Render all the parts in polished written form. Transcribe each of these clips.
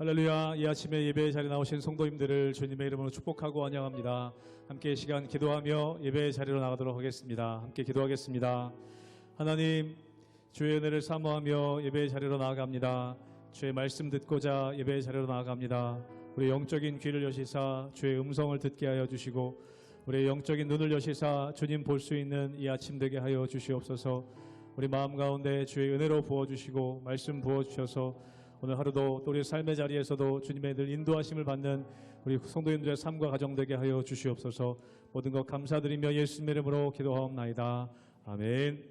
할렐루야. 이 아침에 예배의 자리에 나오신 성도님들을 주님의 이름으로 축복하고 환영합니다. 함께 이 시간 기도하며 예배의 자리로 나가도록 하겠습니다. 함께 기도하겠습니다. 하나님, 주의 은혜를 사모하며 예배의 자리로 나아갑니다. 주의 말씀 듣고자 예배의 자리로 나아갑니다. 우리 영적인 귀를 여시사 주의 음성을 듣게 하여 주시고 우리의 영적인 눈을 여시사 주님 볼 수 있는 이 아침 되게 하여 주시옵소서. 우리 마음 가운데 주의 은혜로 부어주시고 말씀 부어주셔서 오늘 하루도 또 우리 삶의 자리에서도 주님의 늘 인도하심을 받는 우리 성도님들의 삶과 가정 되게 하여 주시옵소서. 모든 것 감사드리며 예수님의 이름으로 기도하옵나이다. 아멘.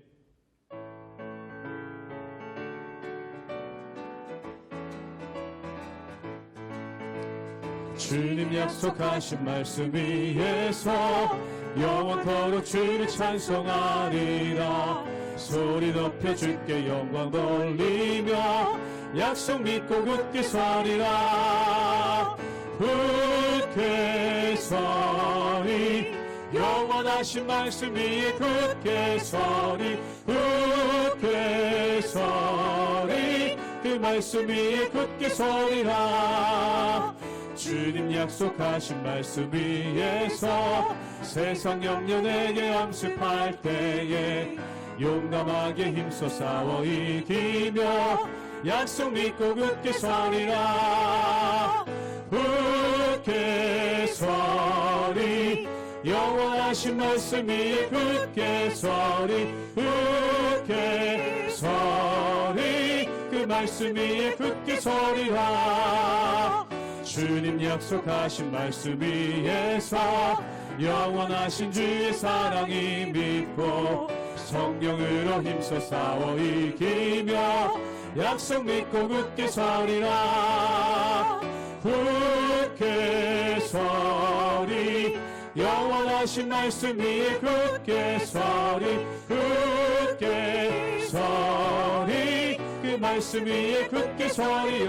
주님 약속하신 말씀 위에서 영원토록 주를 찬송하리라. 소리 높여 주께 영광 돌리며 약속 믿고 굳게 서리라. 굳게 서리 영원하신 말씀 위에 굳게 서리. 굳게 서리 그 말씀 위에 굳게 서리라. 주님 약속하신 말씀 위에서 세상 영년에게 암습할 때에 용감하게 힘써 싸워 이기며 약속 믿고 굳게 서리라. 굳게 서리 영원하신 말씀 위에 굳게 서리. 굳게 서리 그 말씀 위에 굳게 서리라. 주님 약속하신 말씀 위에서 영원하신 주의 사랑이 믿고 성령으로 힘써 싸워 이기며 약속 믿고 굳게 서리라. 굳게 서리 영원하신 말씀 위에 굳게 서리. 굳게 서리 그 말씀 위에 굳게 서리.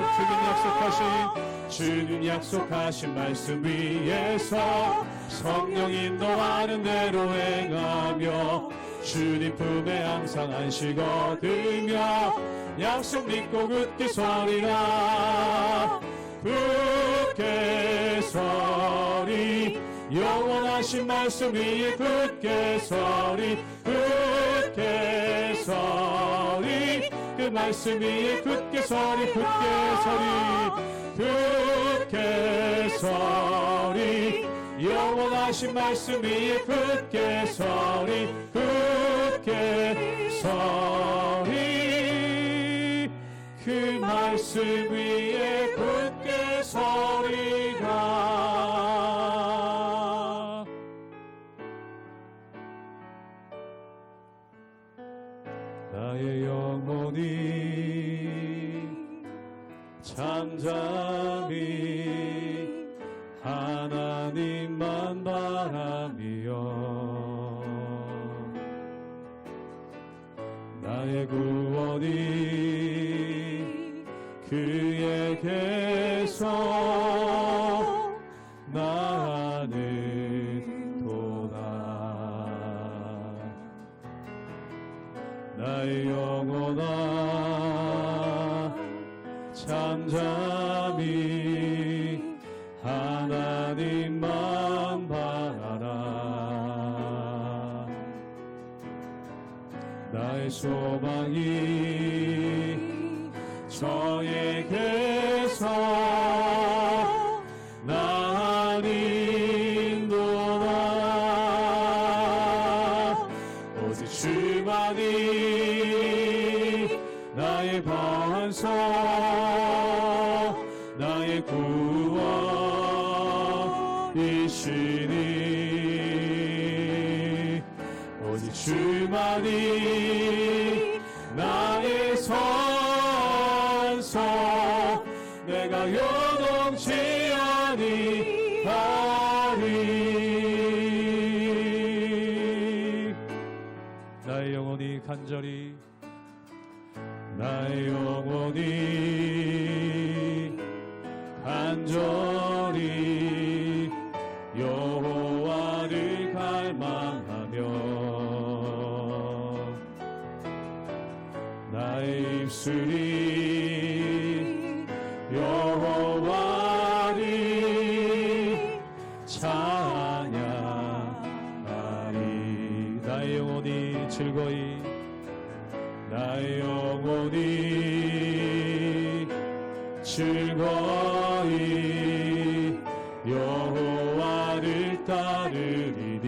주님 약속하신 말씀 위에서 성령 인도하는 대로 행하며 주님 품에 항상 안식 얻으며 약속 믿고 굳게 서리라. 굳게 서리 영원하신 말씀 위에 굳게 서리. 굳게 서리 그 말씀 위에 굳게 서리. 굳게 서리. 굳게 서리 영원하신 말씀 위에 굳게 서리. 굳게 서리 그 말씀 위에 굳게 서리라. 나의 영혼이 잠잠히 하나님만 바라며 나의 구원이 그에게서 나는 도다. 나의 영혼아 잠잠히 하나님만 바라라. 나의 소망이 저에게서 나는도다. 오직 주만이 나의 반석 나의 구원이시니 오직 주만이 나의 선서 내가 요동치 아니하리. 나의 영혼이 간절히 나의 영혼이 간절히 여호와를 갈망하며 나의 입술이 여호와 찬양하리. 나의 영혼이 즐거이 나의 영혼이 즐거이 여호와를 따르리니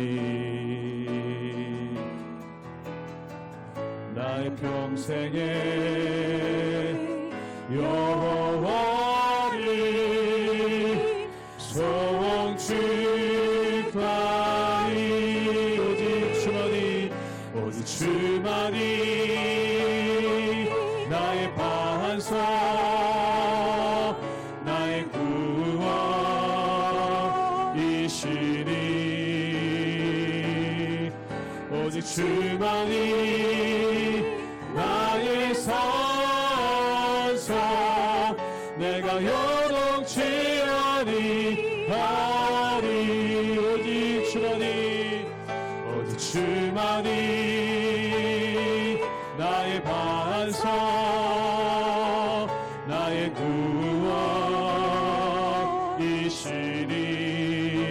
나의 평생에 여호와를 송축하리. 오직 주만이 나의 반석 나의 구원이시니 오직 주만이 나의 산성 내가 요동치 아니하리. 오직 주만이 나의 반석 나의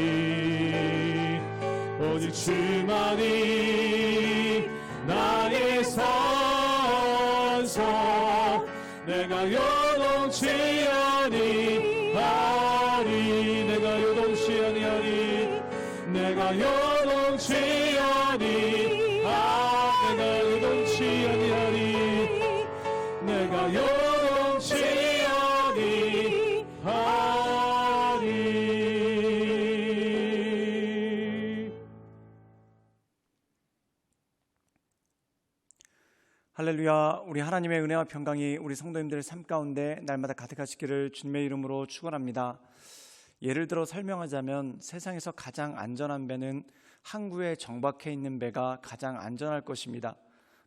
구원이시니 오직 주만이 나의 산성 내가 요동치 아니하리. 내가 요동치 아니하리. 내가 요동치 아니하리. 내가 요동치 아니하리. 내가 요동치 아니하리. 할렐루야. 우리 하나님의 은혜와 평강이 우리 성도님들의 삶 가운데 날마다 가득하시기를 주님의 이름으로 축원합니다. 예를 들어 설명하자면 세상에서 가장 안전한 배는 항구에 정박해 있는 배가 가장 안전할 것입니다.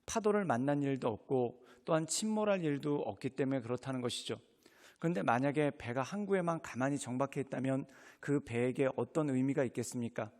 파도를 만난 일도 없고 또한 침몰할 일도 없기 때문에 그렇다는 것이죠. 그런데 만약에 배가 항구에만 가만히 정박해 있다면 그 배에게 어떤 의미가 있겠습니까?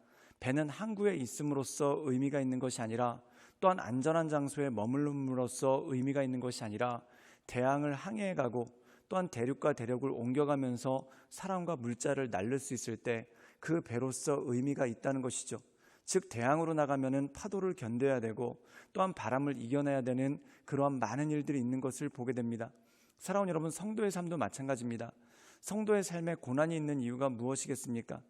배는 항구에 있음으로써 의미가 있는 것이 아니라 또한 안전한 장소에 머물름으로써 의미가 있는 것이 아니라 대양을 항해해 가고 또한 대륙과 대륙을 옮겨가면서 사람과 물자를 날릴 수 있을 때 그 배로서 의미가 있다는 것이죠. 즉 대양으로 나가면은 파도를 견뎌야 되고 또한 바람을 이겨내야 되는 그러한 많은 일들이 있는 것을 보게 됩니다. 사랑하는 여러분, 성도의 삶도 마찬가지입니다. 성도의 삶에 고난이 있는 이유가 무엇이겠습니까?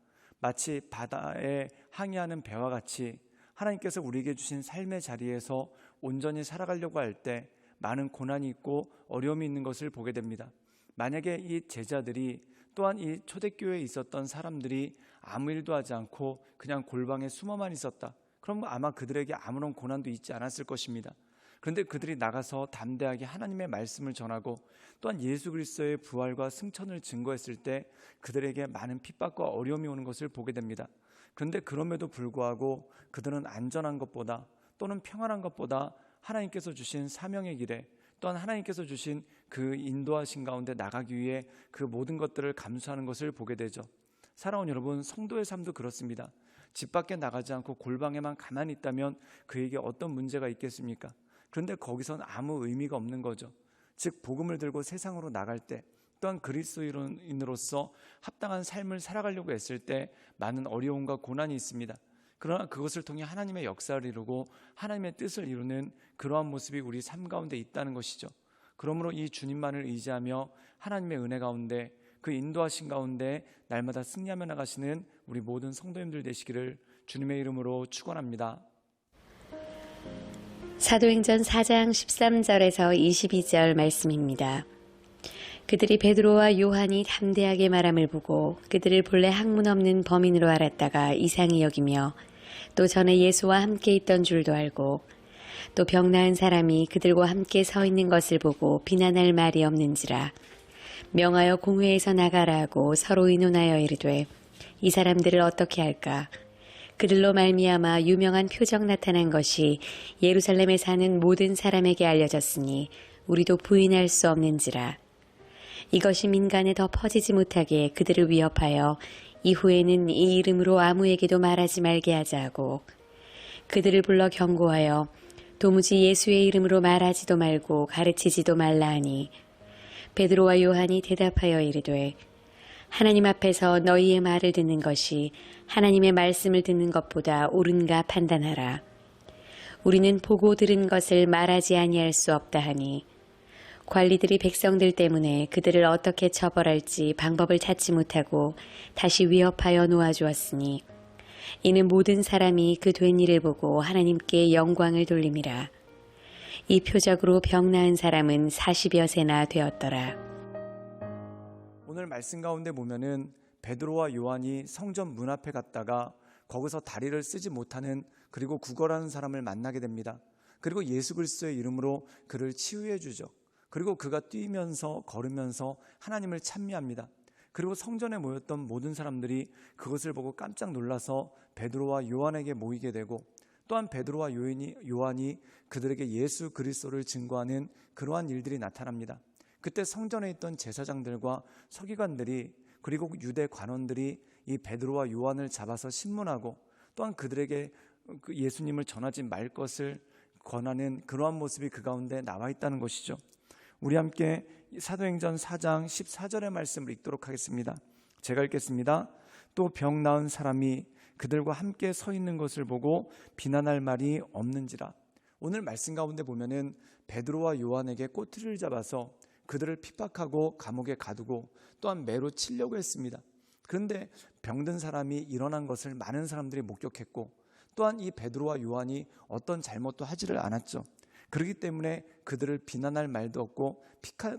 마치 바다에 항해하는 배와 같이 하나님께서 우리에게 주신 삶의 자리에서 온전히 살아가려고 할 때 많은 고난이 있고 어려움이 있는 것을 보게 됩니다. 만약에 이 제자들이 또한 이 초대교회에 있었던 사람들이 아무 일도 하지 않고 그냥 골방에 숨어만 있었다. 그럼 아마 그들에게 아무런 고난도 있지 않았을 것입니다. 그런데 그들이 나가서 담대하게 하나님의 말씀을 전하고 또한 예수 그리스도의 부활과 승천을 증거했을 때 그들에게 많은 핍박과 어려움이 오는 것을 보게 됩니다. 그런데 그럼에도 불구하고 그들은 안전한 것보다 또는 평안한 것보다 하나님께서 주신 사명의 길에 또한 하나님께서 주신 그 인도하신 가운데 나가기 위해 그 모든 것들을 감수하는 것을 보게 되죠. 사랑하는 여러분, 성도의 삶도 그렇습니다. 집 밖에 나가지 않고 골방에만 가만히 있다면 그에게 어떤 문제가 있겠습니까? 그런데 거기선 아무 의미가 없는 거죠. 즉 복음을 들고 세상으로 나갈 때 또한 그리스도인으로서 합당한 삶을 살아가려고 했을 때 많은 어려움과 고난이 있습니다. 그러나 그것을 통해 하나님의 역사를 이루고 하나님의 뜻을 이루는 그러한 모습이 우리 삶 가운데 있다는 것이죠. 그러므로 이 주님만을 의지하며 하나님의 은혜 가운데 그 인도하신 가운데 날마다 승리하며 나가시는 우리 모든 성도님들 되시기를 주님의 이름으로 축원합니다. 사도행전 4장 13절에서 22절 말씀입니다. 그들이 베드로와 요한이 담대하게 말함을 보고 그들을 본래 학문 없는 범인으로 알았다가 이상히 여기며 또 전에 예수와 함께 있던 줄도 알고 또 병 나은 사람이 그들과 함께 서 있는 것을 보고 비난할 말이 없는지라 명하여 공회에서 나가라 하고 서로 의논하여 이르되 이 사람들을 어떻게 할까? 그들로 말미암아 유명한 표적 나타난 것이 예루살렘에 사는 모든 사람에게 알려졌으니 우리도 부인할 수 없는지라. 이것이 민간에 더 퍼지지 못하게 그들을 위협하여 이후에는 이 이름으로 아무에게도 말하지 말게 하자 하고 그들을 불러 경고하여 도무지 예수의 이름으로 말하지도 말고 가르치지도 말라 하니 베드로와 요한이 대답하여 이르되 하나님 앞에서 너희의 말을 듣는 것이 하나님의 말씀을 듣는 것보다 옳은가 판단하라. 우리는 보고 들은 것을 말하지 아니할 수 없다 하니 관리들이 백성들 때문에 그들을 어떻게 처벌할지 방법을 찾지 못하고 다시 위협하여 놓아주었으니 이는 모든 사람이 그 된 일을 보고 하나님께 영광을 돌림이라. 이 표적으로 병 나은 사람은 40여 세나 되었더라. 오늘 말씀 가운데 보면은 베드로와 요한이 성전 문 앞에 갔다가 거기서 다리를 쓰지 못하는 그리고 구걸하는 사람을 만나게 됩니다. 그리고 예수 그리스도의 이름으로 그를 치유해 주죠. 그리고 그가 뛰면서 걸으면서 하나님을 찬미합니다. 그리고 성전에 모였던 모든 사람들이 그것을 보고 깜짝 놀라서 베드로와 요한에게 모이게 되고 또한 베드로와 요한이 그들에게 예수 그리스도를 증거하는 그러한 일들이 나타납니다. 그때 성전에 있던 제사장들과 서기관들이 그리고 유대 관원들이 이 베드로와 요한을 잡아서 신문하고 또한 그들에게 예수님을 전하지 말 것을 권하는 그러한 모습이 그 가운데 나와 있다는 것이죠. 우리 함께 사도행전 4장 14절의 말씀을 읽도록 하겠습니다. 제가 읽겠습니다. 또 병 나은 사람이 그들과 함께 서 있는 것을 보고 비난할 말이 없는지라. 오늘 말씀 가운데 보면은 베드로와 요한에게 꼬투리를 잡아서 그들을 핍박하고 감옥에 가두고 또한 매로 치려고 했습니다. 그런데 병든 사람이 일어난 것을 많은 사람들이 목격했고 또한 이 베드로와 요한이 어떤 잘못도 하지를 않았죠. 그렇기 때문에 그들을 비난할 말도 없고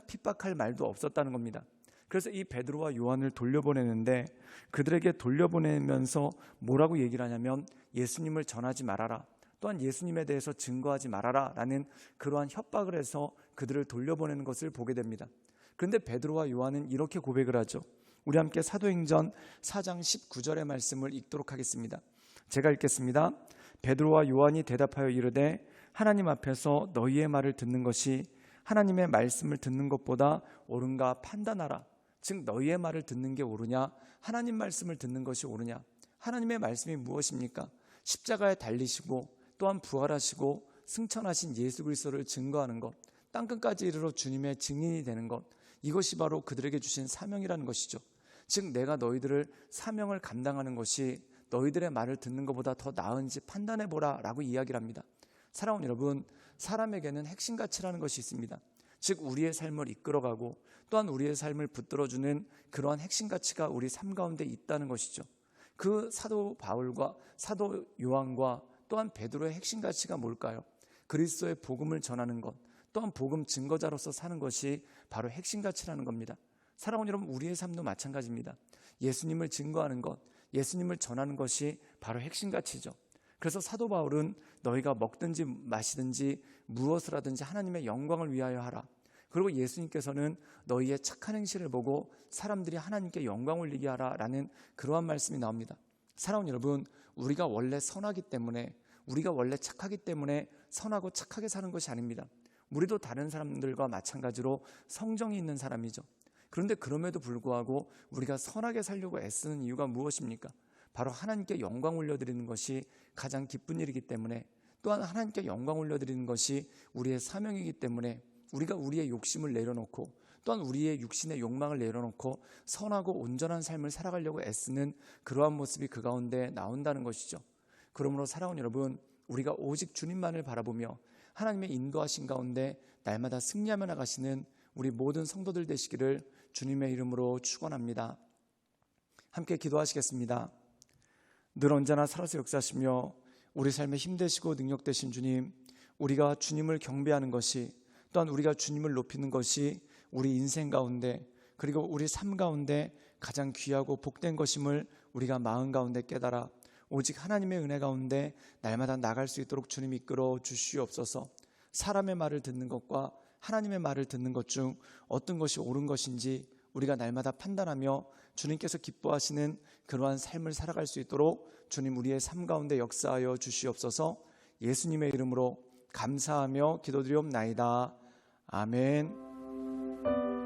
핍박할 말도 없었다는 겁니다. 그래서 이 베드로와 요한을 돌려보내는데 그들에게 돌려보내면서 뭐라고 얘기를 하냐면 예수님을 전하지 말아라. 또한 예수님에 대해서 증거하지 말아라 라는 그러한 협박을 해서 그들을 돌려보내는 것을 보게 됩니다. 그런데 베드로와 요한은 이렇게 고백을 하죠. 우리 함께 사도행전 4장 19절의 말씀을 읽도록 하겠습니다. 제가 읽겠습니다. 베드로와 요한이 대답하여 이르되 하나님 앞에서 너희의 말을 듣는 것이 하나님의 말씀을 듣는 것보다 옳은가 판단하라. 즉 너희의 말을 듣는 게 옳으냐 하나님 말씀을 듣는 것이 옳으냐. 하나님의 말씀이 무엇입니까? 십자가에 달리시고 또한 부활하시고 승천하신 예수 그리스도를 증거하는 것, 땅끝까지 이르러 주님의 증인이 되는 것, 이것이 바로 그들에게 주신 사명이라는 것이죠. 즉 내가 너희들을 사명을 감당하는 것이 너희들의 말을 듣는 것보다 더 나은지 판단해보라 라고 이야기를 합니다. 사랑하는 여러분, 사람에게는 핵심 가치라는 것이 있습니다. 즉 우리의 삶을 이끌어가고 또한 우리의 삶을 붙들어주는 그러한 핵심 가치가 우리 삶 가운데 있다는 것이죠. 그 사도 바울과 사도 요한과 또한 베드로의 핵심 가치가 뭘까요? 그리스도의 복음을 전하는 것, 또한 복음 증거자로서 사는 것이 바로 핵심 가치라는 겁니다. 사랑하는 여러분, 우리의 삶도 마찬가지입니다. 예수님을 증거하는 것, 예수님을 전하는 것이 바로 핵심 가치죠. 그래서 사도 바울은 너희가 먹든지 마시든지 무엇을 하든지 하나님의 영광을 위하여 하라. 그리고 예수님께서는 너희의 착한 행실을 보고 사람들이 하나님께 영광 올리게 하라 라는 그러한 말씀이 나옵니다. 사랑하는 여러분, 우리가 원래 선하기 때문에 우리가 원래 착하기 때문에 선하고 착하게 사는 것이 아닙니다. 우리도 다른 사람들과 마찬가지로 성정이 있는 사람이죠. 그런데 그럼에도 불구하고 우리가 선하게 살려고 애쓰는 이유가 무엇입니까? 바로 하나님께 영광 올려드리는 것이 가장 기쁜 일이기 때문에 또한 하나님께 영광 올려드리는 것이 우리의 사명이기 때문에 우리가 우리의 욕심을 내려놓고 또한 우리의 육신의 욕망을 내려놓고 선하고 온전한 삶을 살아가려고 애쓰는 그러한 모습이 그 가운데 나온다는 것이죠. 그러므로 사랑하는 여러분, 우리가 오직 주님만을 바라보며 하나님의 인도하신 가운데 날마다 승리하며 나가시는 우리 모든 성도들 되시기를 주님의 이름으로 축원합니다. 함께 기도하시겠습니다. 늘 언제나 살아서 역사하시며 우리 삶에 힘되시고 능력되신 주님, 우리가 주님을 경배하는 것이 또한 우리가 주님을 높이는 것이 우리 인생 가운데 그리고 우리 삶 가운데 가장 귀하고 복된 것임을 우리가 마음 가운데 깨달아 오직 하나님의 은혜 가운데 날마다 나갈 수 있도록 주님 이끌어 주시옵소서. 사람의 말을 듣는 것과 하나님의 말을 듣는 것 중 어떤 것이 옳은 것인지 우리가 날마다 판단하며 주님께서 기뻐하시는 그러한 삶을 살아갈 수 있도록 주님 우리의 삶 가운데 역사하여 주시옵소서. 예수님의 이름으로 감사하며 기도드리옵나이다. 아멘.